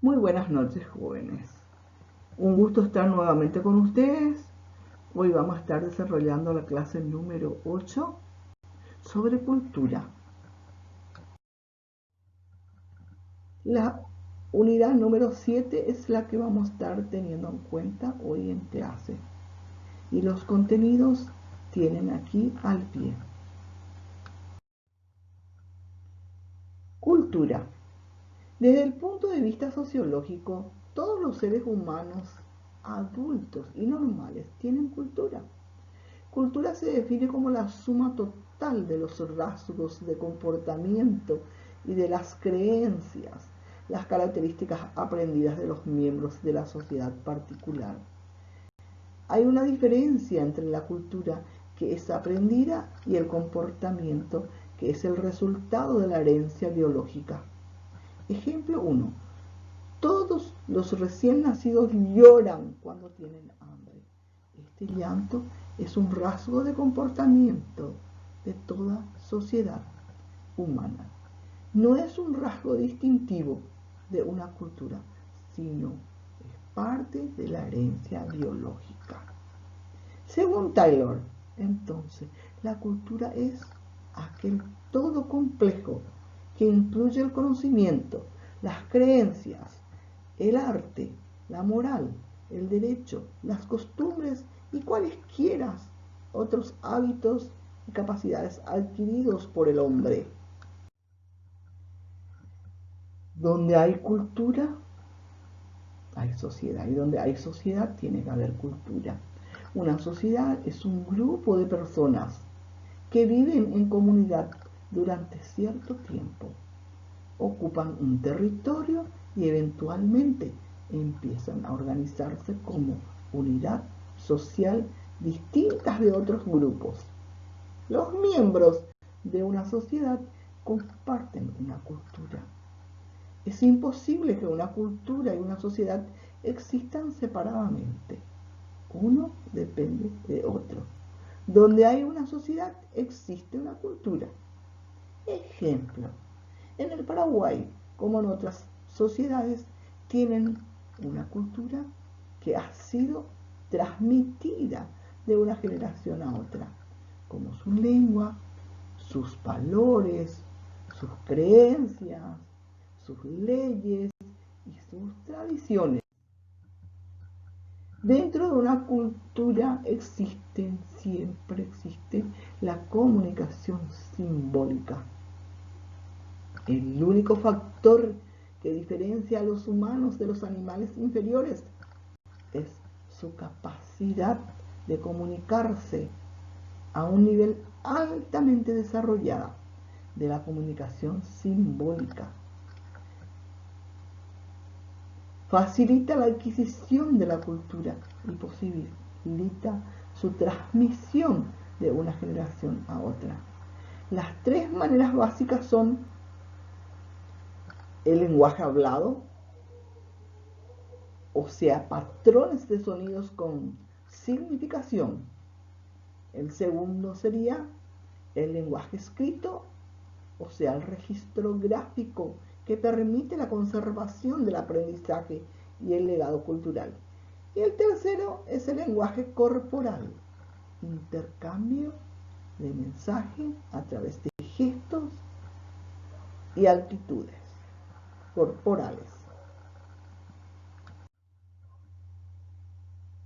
Muy buenas noches, jóvenes. Un gusto estar nuevamente con ustedes. Hoy vamos a estar desarrollando la clase número 8 sobre cultura. La unidad número 7 es la que vamos a estar teniendo en cuenta hoy en clase. Y los contenidos tienen aquí al pie. Cultura. Desde el punto de vista sociológico, todos los seres humanos adultos y normales tienen cultura. Cultura se define como la suma total de los rasgos de comportamiento y de las creencias, las características aprendidas de los miembros de la sociedad particular. Hay una diferencia entre la cultura que es aprendida y el comportamiento que es el resultado de la herencia biológica. Ejemplo 1. Todos los recién nacidos lloran cuando tienen hambre. Este llanto es un rasgo de comportamiento de toda sociedad humana. No es un rasgo distintivo de una cultura, sino es parte de la herencia biológica. Según Taylor, entonces, la cultura es aquel todo complejo que incluye el conocimiento, las creencias, el arte, la moral, el derecho, las costumbres y cualesquiera otros hábitos y capacidades adquiridos por el hombre. Donde hay cultura, hay sociedad, y donde hay sociedad tiene que haber cultura. Una sociedad es un grupo de personas que viven en comunidad durante cierto tiempo, ocupan un territorio y eventualmente empiezan a organizarse como unidad social distintas de otros grupos. Los miembros de una sociedad comparten una cultura. Es imposible que una cultura y una sociedad existan separadamente. Uno depende de otro. Donde hay una sociedad existe una cultura. Ejemplo, en el Paraguay, como en otras sociedades, tienen una cultura que ha sido transmitida de una generación a otra, como su lengua, sus valores, sus creencias, sus leyes y sus tradiciones. Dentro de una cultura siempre existe la comunicación simbólica. El único factor que diferencia a los humanos de los animales inferiores es su capacidad de comunicarse a un nivel altamente desarrollado de la comunicación simbólica. Facilita la adquisición de la cultura y posibilita su transmisión de una generación a otra. Las tres maneras básicas son el lenguaje hablado, o sea, patrones de sonidos con significación. El segundo sería el lenguaje escrito, o sea, el registro gráfico que permite la conservación del aprendizaje y el legado cultural. Y el tercero es el lenguaje corporal, intercambio de mensaje a través de gestos y actitudes corporales.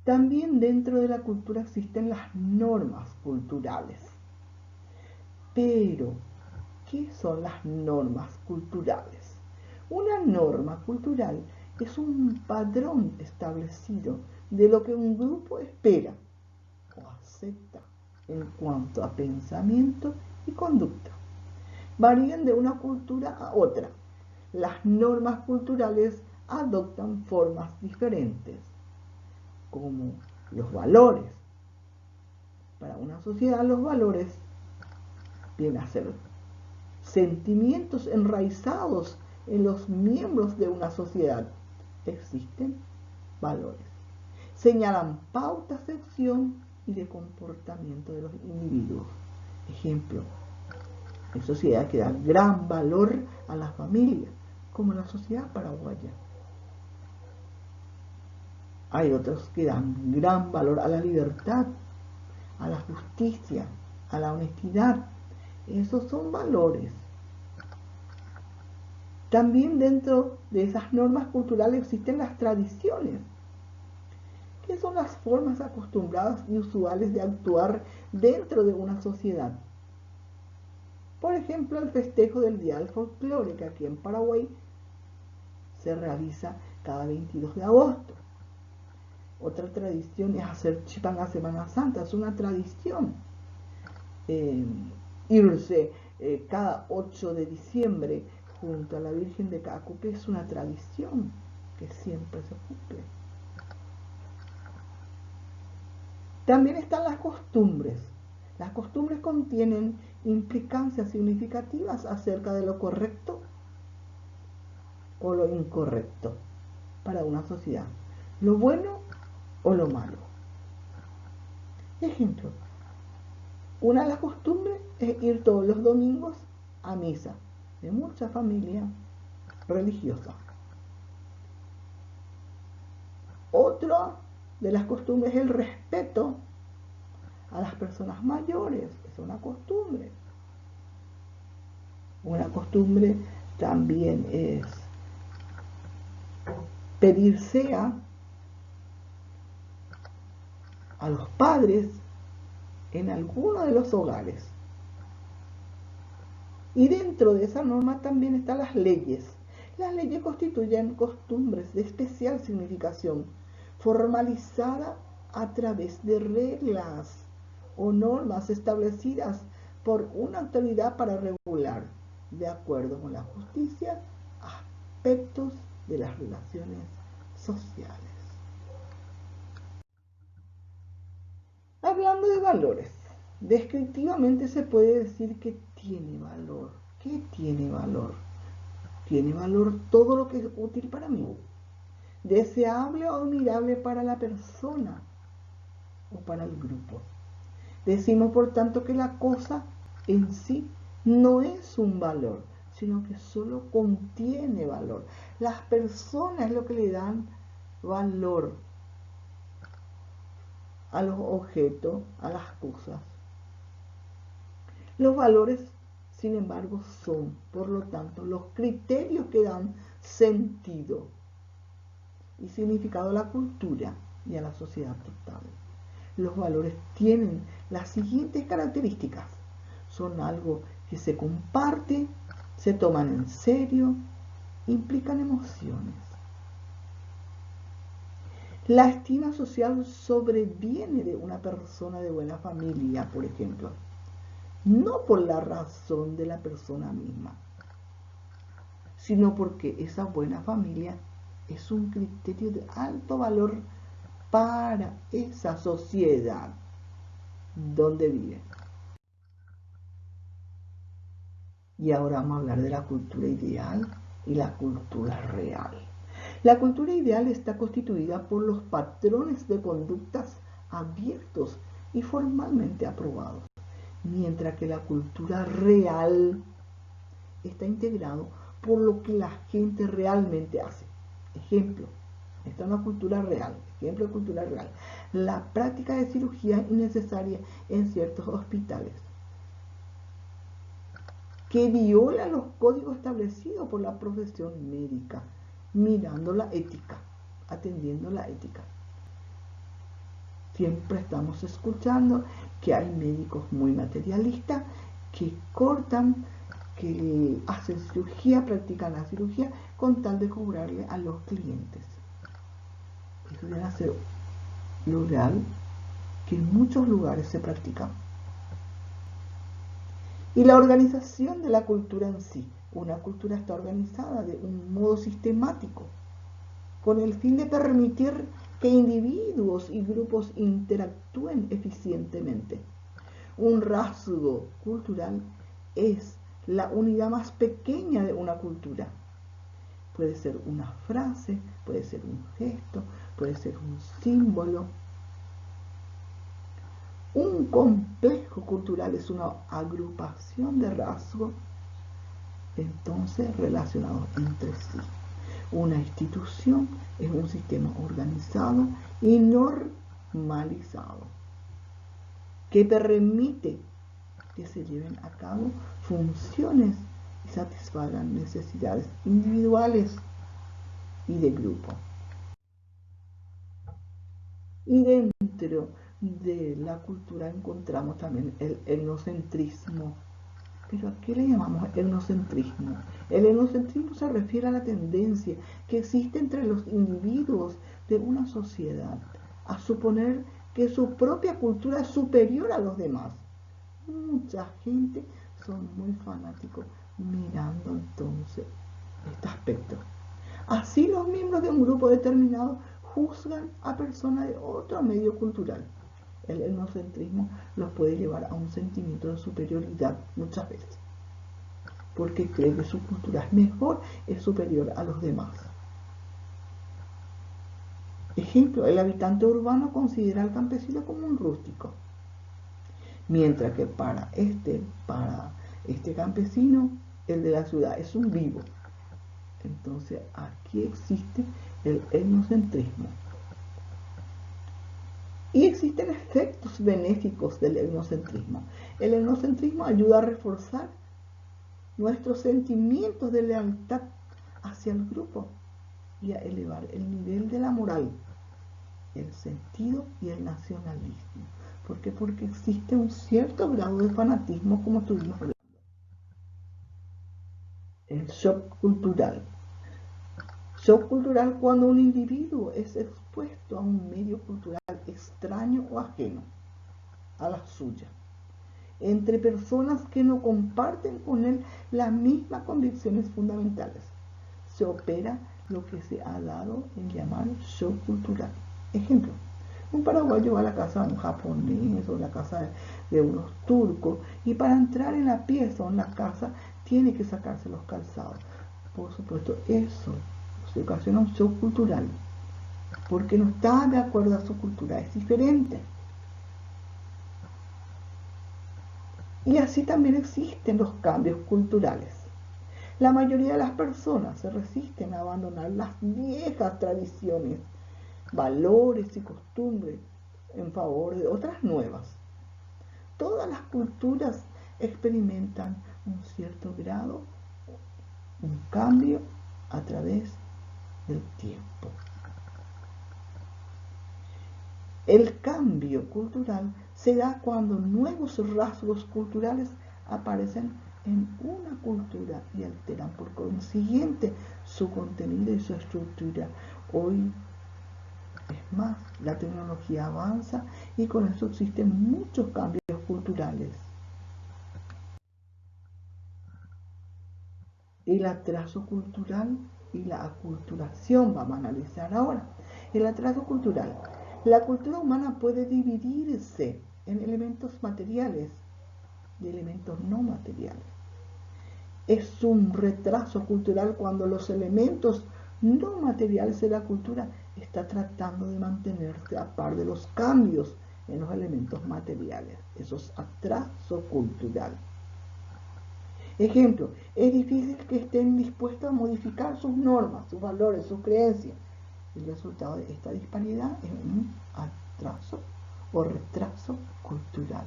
También dentro de la cultura existen las normas culturales. Pero, ¿qué son las normas culturales? Una norma cultural es un padrón establecido de lo que un grupo espera o acepta en cuanto a pensamiento y conducta. Varían de una cultura a otra. Las normas culturales adoptan formas diferentes, como los valores. Para una sociedad los valores vienen a ser sentimientos enraizados en los miembros de una sociedad. Existen valores. Señalan pautas de acción y de comportamiento de los individuos. Ejemplo, hay sociedades que dan gran valor a la familia, como la sociedad paraguaya. Hay otros que dan gran valor a la libertad, a la justicia, a la honestidad. Esos son valores. También dentro de esas normas culturales existen las tradiciones, que son las formas acostumbradas y usuales de actuar dentro de una sociedad. Por ejemplo, el festejo del Día del Folclore, que aquí en Paraguay se realiza cada 22 de agosto. Otra tradición es hacer chipanga Semana Santa, es una tradición. Irse cada 8 de diciembre junto a la Virgen de Cacupe es una tradición que siempre se cumple. También están las costumbres. Las costumbres contienen implicancias significativas acerca de lo correcto o lo incorrecto para una sociedad, lo bueno o lo malo. Ejemplo, una de las costumbres es ir todos los domingos a misa de mucha familia religiosa. Otra de las costumbres es el respeto a las personas mayores, es una costumbre. Una costumbre también es pedir sea a los padres en alguno de los hogares. Y dentro de esa norma también están las leyes. Las leyes constituyen costumbres de especial significación, formalizada a través de reglas o normas establecidas por una autoridad para regular, de acuerdo con la justicia, aspectos de las relaciones sociales. Hablando de valores, descriptivamente se puede decir que tiene valor. ¿Qué tiene valor? Tiene valor todo lo que es útil para mí, deseable o admirable para la persona o para el grupo. Decimos, por tanto, que la cosa en sí no es un valor, sino que solo contiene valor. Las personas es lo que le dan valor a los objetos, a las cosas. Los valores, sin embargo, son, por lo tanto, los criterios que dan sentido y significado a la cultura y a la sociedad total. Los valores tienen las siguientes características. Son algo que se comparte, se toman en serio, implican emociones. La estima social sobreviene de una persona de buena familia, por ejemplo, no por la razón de la persona misma, sino porque esa buena familia es un criterio de alto valor para esa sociedad donde vive. Y ahora vamos a hablar de la cultura ideal y la cultura real. La cultura ideal está constituida por los patrones de conductas abiertos y formalmente aprobados, mientras que la cultura real está integrado por lo que la gente realmente hace. Ejemplo, esta es una cultura real. Ejemplo de cultura real. La práctica de cirugía innecesaria en ciertos hospitales, que viola los códigos establecidos por la profesión médica, mirando la ética, atendiendo la ética. Siempre estamos escuchando que hay médicos muy materialistas que cortan, que hacen cirugía, practican la cirugía con tal de cobrarle a los clientes. Eso debe ser lo real que en muchos lugares se practica. Y la organización de la cultura en sí. Una cultura está organizada de un modo sistemático, con el fin de permitir que individuos y grupos interactúen eficientemente. Un rasgo cultural es la unidad más pequeña de una cultura. Puede ser una frase, puede ser un gesto, puede ser un símbolo. Un complejo cultural es una agrupación de rasgos entonces relacionados entre sí. Una institución es un sistema organizado y normalizado que permite que se lleven a cabo funciones y satisfagan necesidades individuales y de grupo. Y dentro de la cultura encontramos también el etnocentrismo. ¿Pero a qué le llamamos etnocentrismo? El etnocentrismo se refiere a la tendencia que existe entre los individuos de una sociedad a suponer que su propia cultura es superior a los demás. Mucha gente son muy fanáticos mirando entonces este aspecto. Así los miembros de un grupo determinado juzgan a personas de otro medio cultural. El etnocentrismo los puede llevar a un sentimiento de superioridad muchas veces, porque cree que su cultura es mejor, es superior a los demás. Ejemplo, el habitante urbano considera al campesino como un rústico, mientras que para este campesino, el de la ciudad es un vivo. Entonces aquí existe el etnocentrismo. Y existen efectos benéficos del etnocentrismo. El etnocentrismo ayuda a reforzar nuestros sentimientos de lealtad hacia el grupo y a elevar el nivel de la moral, el sentido y el nacionalismo. ¿Por qué? Porque existe un cierto grado de fanatismo, como estuvimos hablando. El shock cultural. Shock cultural cuando un individuo es expuesto a un medio cultural extraño o ajeno a la suya, entre personas que no comparten con él las mismas convicciones fundamentales. Se opera lo que se ha dado en llamar shock cultural. Ejemplo, un paraguayo va a la casa de un japonés o a la casa de unos turcos y para entrar en la pieza o en la casa tiene que sacarse los calzados. Por supuesto, eso se ocasiona un shock cultural porque no está de acuerdo a su cultura, es diferente. Y así también existen los cambios culturales. La mayoría de las personas se resisten a abandonar las viejas tradiciones, valores y costumbres en favor de otras nuevas. Todas las culturas experimentan un cierto grado, un cambio a través del tiempo. El cambio cultural se da cuando nuevos rasgos culturales aparecen en una cultura y alteran por consiguiente su contenido y su estructura. Hoy es más, la tecnología avanza y con eso existen muchos cambios culturales. El atraso cultural y la aculturación vamos a analizar ahora. El atraso cultural. La cultura humana puede dividirse en elementos materiales y elementos no materiales. Es un retraso cultural cuando los elementos no materiales de la cultura están tratando de mantenerse a par de los cambios en los elementos materiales. Eso es atraso cultural. Ejemplo, es difícil que estén dispuestos a modificar sus normas, sus valores, sus creencias. El resultado de esta disparidad es un atraso o retraso cultural.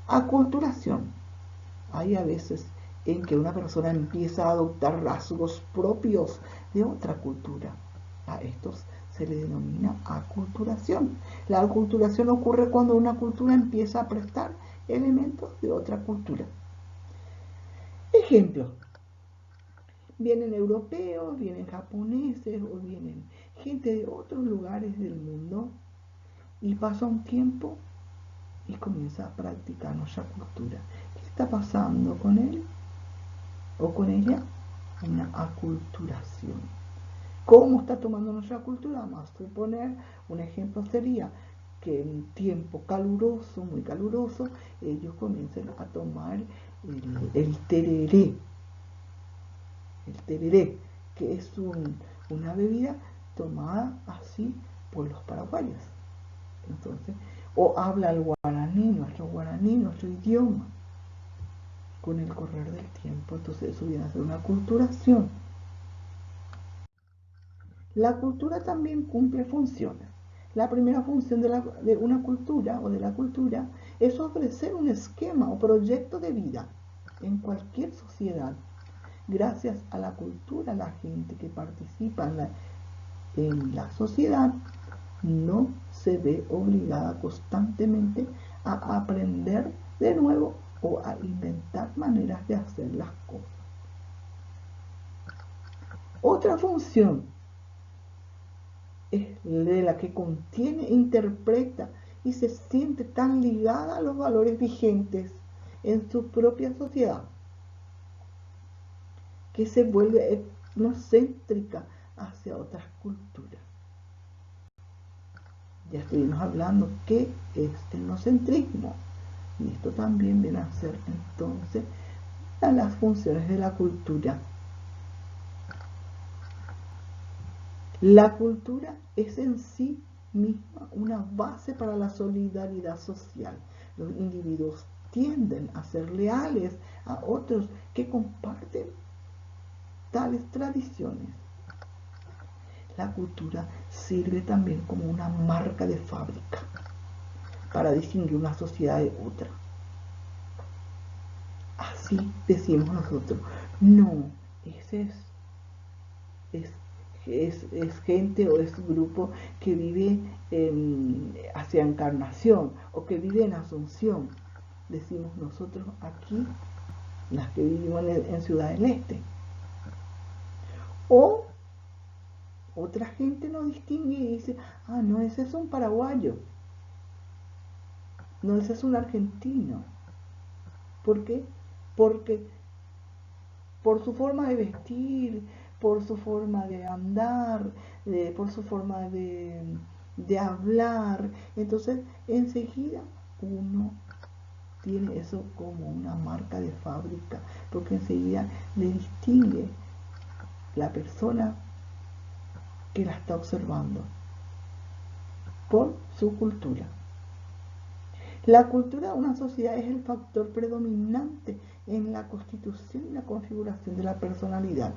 Aculturación. Hay a veces en que una persona empieza a adoptar rasgos propios de otra cultura. A estos se le denomina aculturación. La aculturación ocurre cuando una cultura empieza a prestar elementos de otra cultura. Ejemplo, vienen europeos, vienen japoneses o vienen gente de otros lugares del mundo y pasa un tiempo y comienza a practicar nuestra cultura. ¿Qué está pasando con él o con ella? Una aculturación. ¿Cómo está tomando nuestra cultura? Vamos a suponer, un ejemplo sería que en un tiempo caluroso, muy caluroso, ellos comienzan a tomar el tereré. El tereré, que es una bebida tomada así por los paraguayos. Entonces, o habla el guaraní, nuestro idioma, con el correr del tiempo. Entonces eso viene a ser una aculturación. La cultura también cumple funciones. La primera función de una cultura o de la cultura es ofrecer un esquema o proyecto de vida en cualquier sociedad. Gracias a la cultura, la gente que participa en la sociedad no se ve obligada constantemente a aprender de nuevo o a inventar maneras de hacer las cosas. Otra función es de la que contiene, interpreta y se siente tan ligada a los valores vigentes en su propia sociedad que se vuelve etnocéntrica hacia otras culturas. Ya estuvimos hablando qué es etnocentrismo, y esto también viene a ser entonces a las funciones de la cultura. La cultura es en sí misma una base para la solidaridad social. Los individuos tienden a ser leales a otros que comparten tales tradiciones. La cultura sirve también como una marca de fábrica para distinguir una sociedad de otra. Así decimos nosotros, no, ese es gente o es grupo que vive hacia Encarnación o que vive en Asunción. Decimos nosotros aquí, las que vivimos en Ciudad del Este. O otra gente no distingue y dice, ah, no, ese es un paraguayo, no, ese es un argentino. ¿Por qué? Porque por su forma de vestir, por su forma de andar, por su forma de hablar. Entonces, enseguida uno tiene eso como una marca de fábrica, porque enseguida le distingue la persona que la está observando por su cultura. La cultura de una sociedad es el factor predominante en la constitución y la configuración de la personalidad.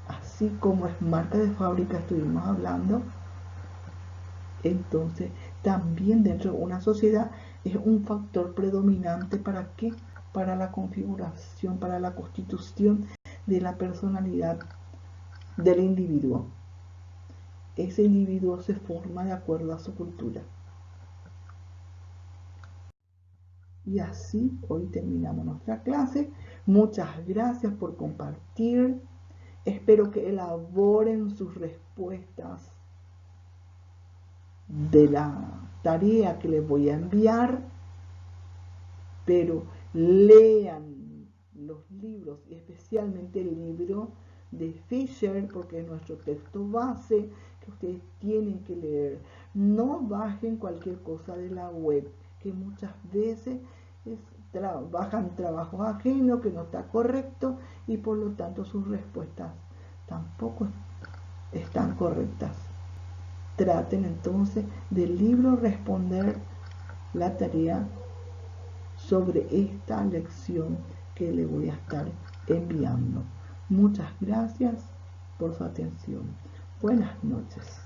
Así como es marca de fábrica, estuvimos hablando, entonces también dentro de una sociedad es un factor predominante. ¿Para qué? Para la configuración, para la constitución de la personalidad del individuo. Ese individuo se forma de acuerdo a su cultura. Y así hoy terminamos nuestra clase. Muchas gracias por compartir. Espero que elaboren sus respuestas de la tarea que les voy a enviar, pero lean los libros y especialmente el libro de Fisher, porque es nuestro texto base que ustedes tienen que leer. No bajen cualquier cosa de la web, que muchas veces bajan trabajos ajenos que no está correcto y por lo tanto sus respuestas tampoco están correctas. Traten entonces del libro responder la tarea sobre esta lección que le voy a estar enviando. Muchas gracias por su atención. Buenas noches.